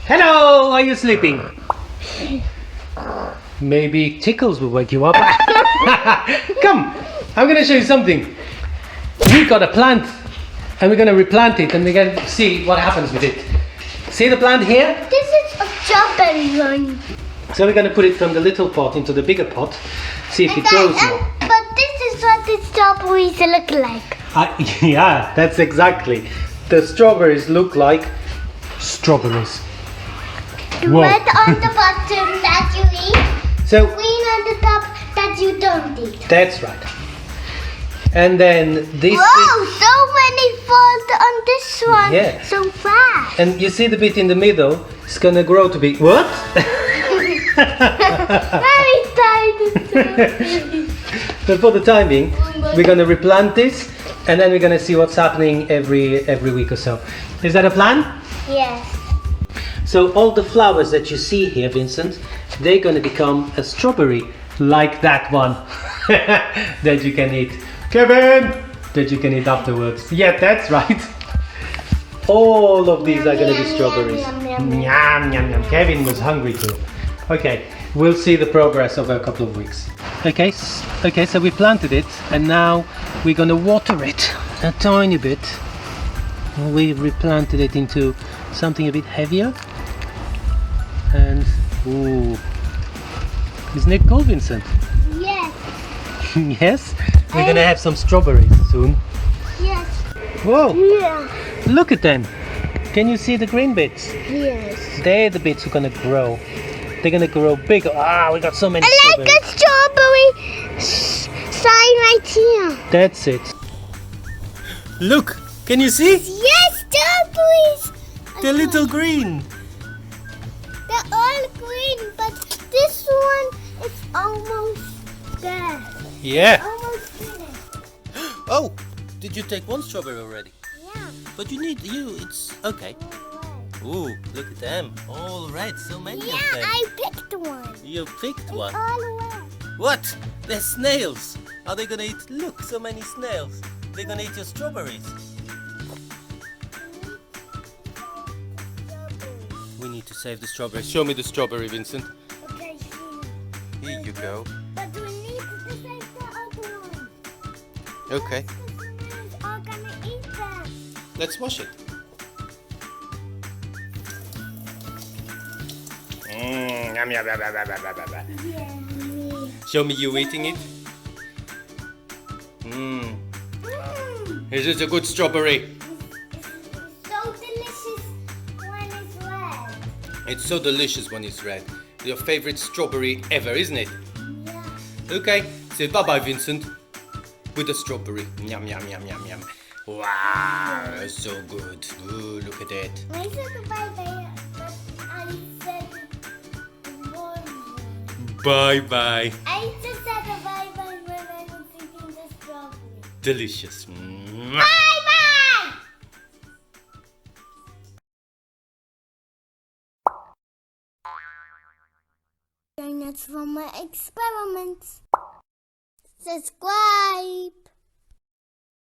Hello, are you sleeping? Maybe tickles will wake you up. Come, I'm going to show you something. We got a plant and we're going to replant it and we're going to see what happens with it. See the plant here? This is a strawberry one. So we're going to put it from the little pot into the bigger pot. See if it grows more. But this is what the strawberries look like. Yeah, that's exactly. The strawberries look like strawberries. The Whoa. red on the bottom that you eat, So green on the top that you don't eat. that's right. And then this Whoa, so many falls on this one. Yeah. So fast. and you see the bit in the middle, it's gonna grow to be what? Very tiny. But for the time being, we're gonna replant this and then we're gonna see what's happening every week or so. Is that a plan? Yes. So all the flowers that you see here, Vincent, they're gonna become a strawberry like that one that you can eat. Kevin! That you can eat afterwards. Yeah, that's right. All of these are gonna be strawberries. Yum, yum, yum. Kevin was hungry too. Okay, we'll see the progress over a couple of weeks. Okay, so we planted it and now we're gonna water it a tiny bit. We replanted it into something a bit heavier. And, ooh, isn't it cool, Vincent? Yes. Yes? We're gonna have some strawberries soon. Yes. Whoa, Yeah. look at them. Can you see the green bits? Yes. They're the bits who are gonna grow. They're gonna grow bigger. Ah, we got so many I like strawberries. a strawberry sign right here. That's it. Look, can you see? Yes, strawberries. They're little green. They're all green, but this one is almost there. Yeah. Almost finished. Oh, did you take one strawberry already? Yeah. But it's okay. Ooh, look at them. All red, so many of Yeah, them. I picked one. You picked one. All red. What? They're snails. Are they gonna eat? Look, so many snails. They're gonna eat your strawberries. We need to save the strawberries. Show me the strawberry, Vincent. Okay, Here you go. but we need to save the other one. Okay. The snails are gonna eat them. Let's wash it. Yum, yum, yum, yum, yum, yum, yum, yum. Yummy. Show me you eating it. Is it a good strawberry? It's so delicious when it's red. It's so delicious when it's red. Your favorite strawberry ever, isn't it? Yeah. Okay, say bye-bye, Vincent. With a strawberry. Yum, yum, yum, yum, yum. Wow, it's so good. Ooh, look at that. I said bye-bye, but I said more. Bye-bye. I just said a bye-bye when I was eating the strawberry. Delicious. Bye-bye! Join us for my experiments. Subscribe.